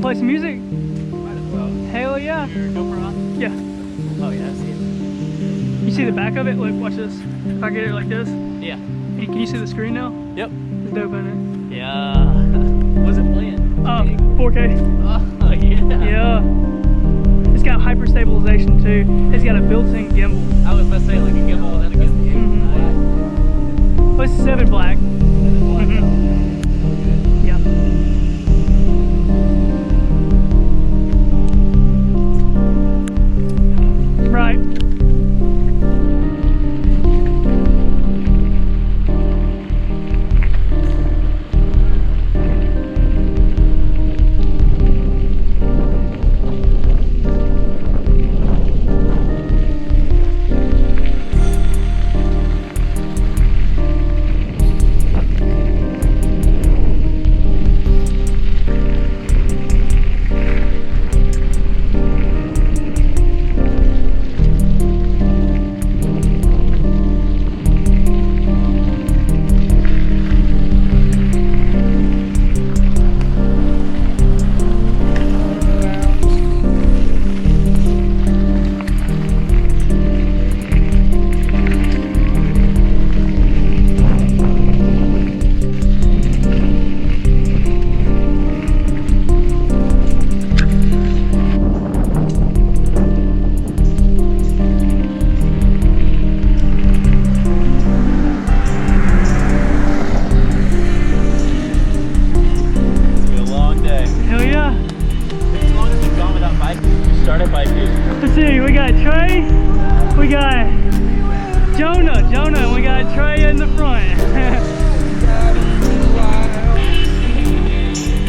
play some music? Might as well. Hell yeah. Your GoPro on? Yeah. Oh yeah, I see it. You see the back of it? Look, watch this. If I get it like this. Yeah. Hey, can you see the screen now? Yep. It's dope, isn't Yeah. What's it playing? it? 4K. Oh yeah. Yeah. It's got hyper stabilization too. It's got a built-in gimbal. I was about to say like a gimbal without a gimbal. Oh, it's 7 black. Yeah. Right. Let's see, we got Trey, we got Jonah, and we got Trey in the front.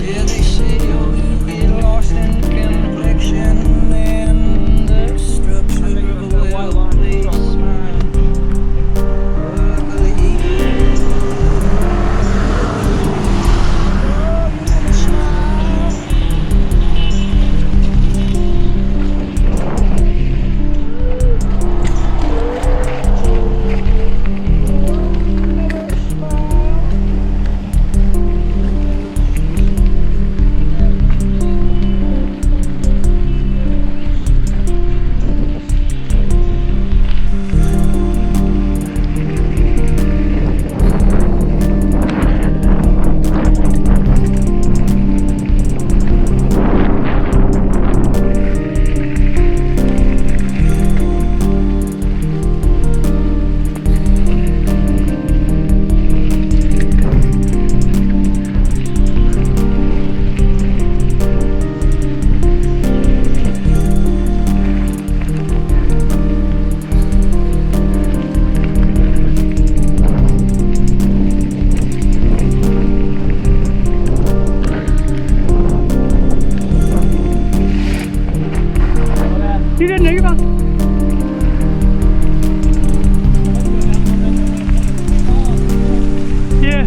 Yeah, they say you get lost in complexion and the structure of a well-placed mind. You didn't know you're fine. Yeah.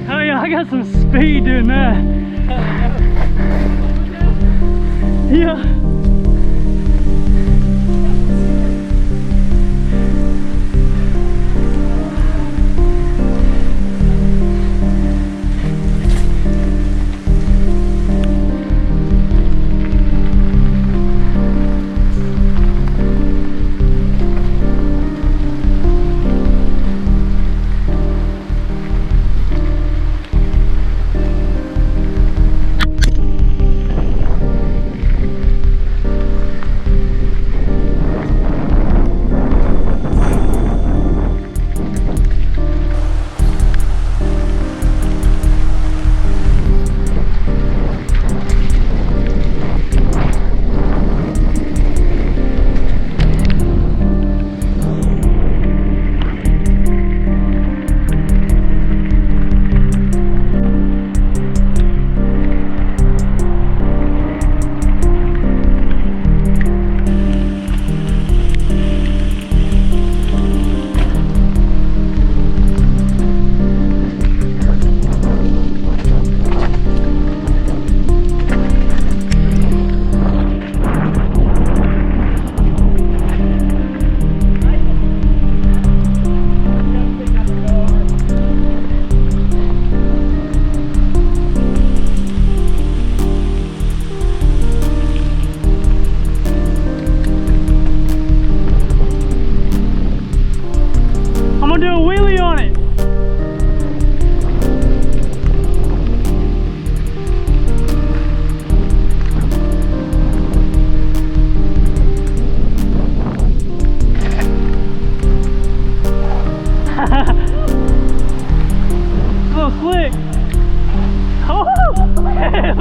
Oh yeah, I got some speed doing that. Yeah.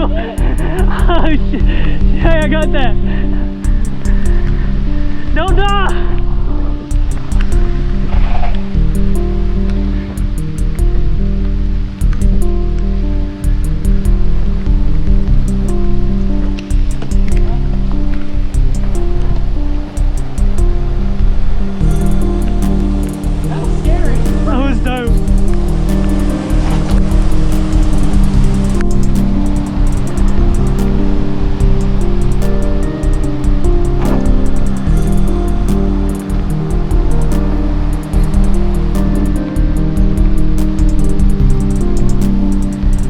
Oh shit. Hey, I got that. Don't die. That was dope.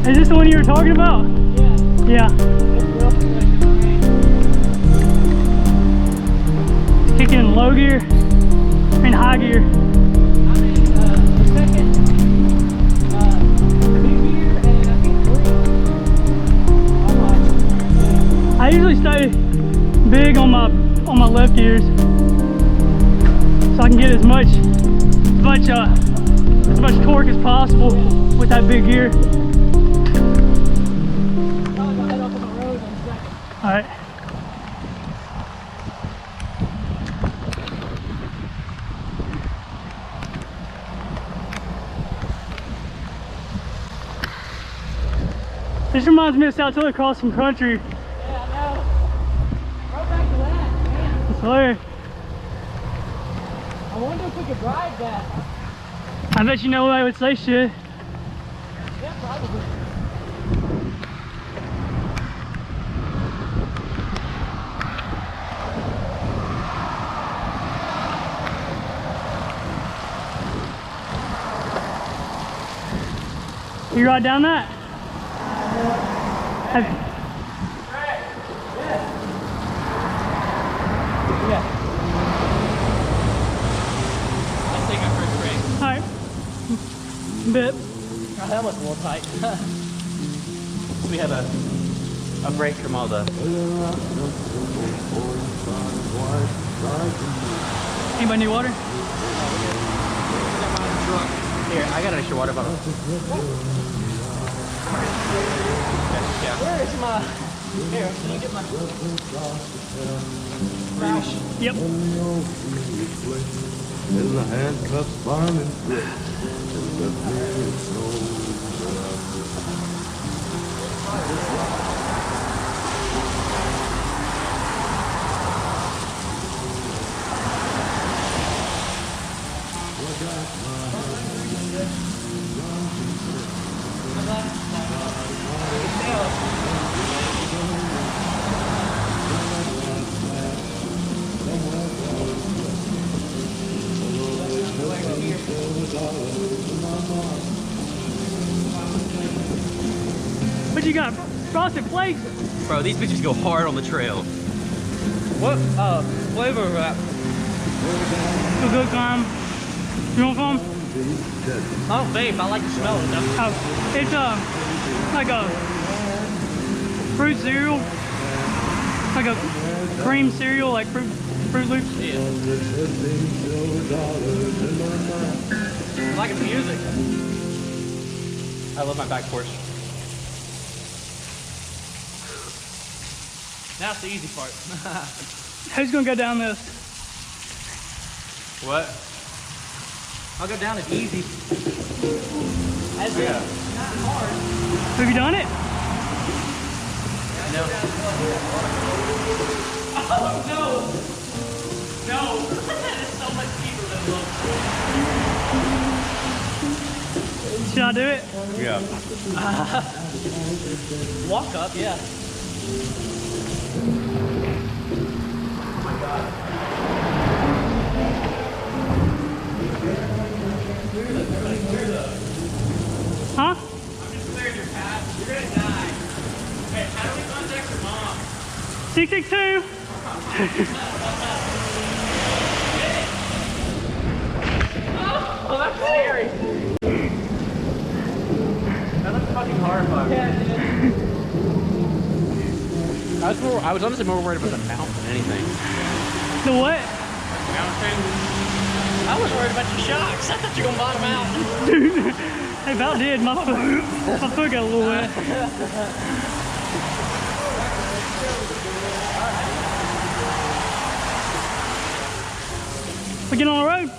Is this the one you were talking about? Yeah. It's kicking in low gear. I mean high gear. I usually stay big on my left gears, so I can get as much torque as possible with that big gear. All right. This reminds me of Saltillo crossing country. Yeah, I know. Right back to that, man. It's hilarious. I wonder if we could ride that. I bet you know I would say shit. Yeah, probably. You ride down that? Have, Let's take our first break. all right. Bit. Oh, that was a little tight. We have a break from all the... Anybody need water? Here, I got an extra water bottle. Yeah. Where is my... Here, can you get my... Yep. In the handcuffs, burning quick. What you got? Frosted Flakes? Bro, these bitches go hard on the trail. What flavor of that? Feel good, Carm. You want some? I don't vape, I like the smell of them. Oh, it's like a fruit cereal. Like a cream cereal, like Fruit Loops. Yeah. I like the music. I love my back porch. Now it's the easy part. Who's gonna go down this? What? I'll go down as easy. As Have you done it? No. Oh no! No! That is so much deeper than it looks. Should I do it? Yeah. Walk up, yeah. Huh? I'm just clearing your path. You're gonna die. Hey, how do we contact your mom? 662. Oh, that's scary. That looks fucking horrifying. Yeah, I was honestly more worried about the mount than anything. The what? Mountain? I was worried about your shocks. I thought you were gonna bottom out. Dude, I about did. My foot got a little wet. We get on the road?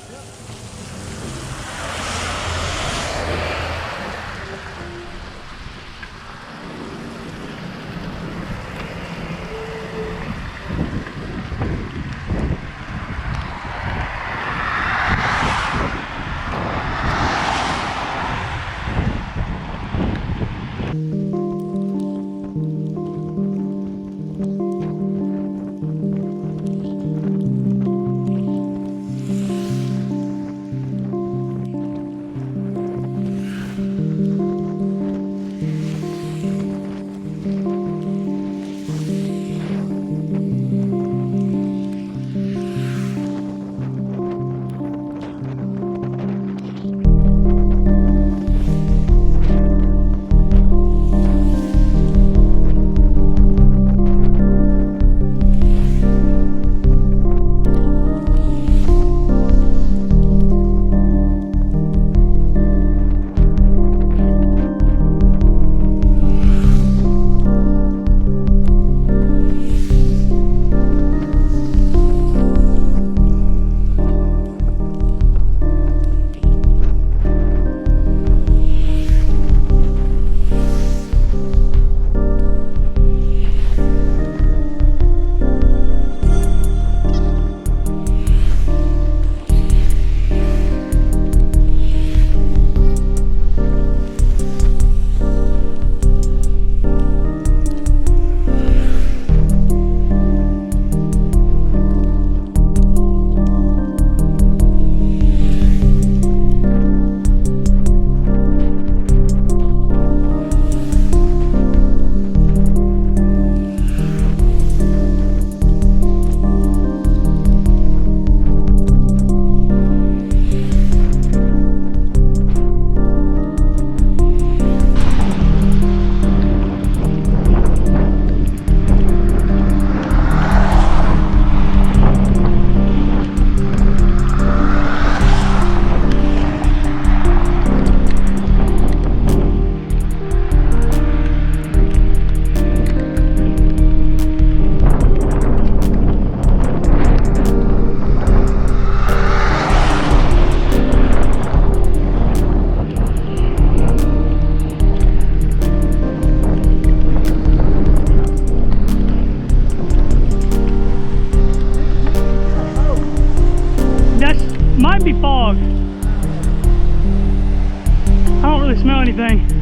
Might be fog. I don't really smell anything.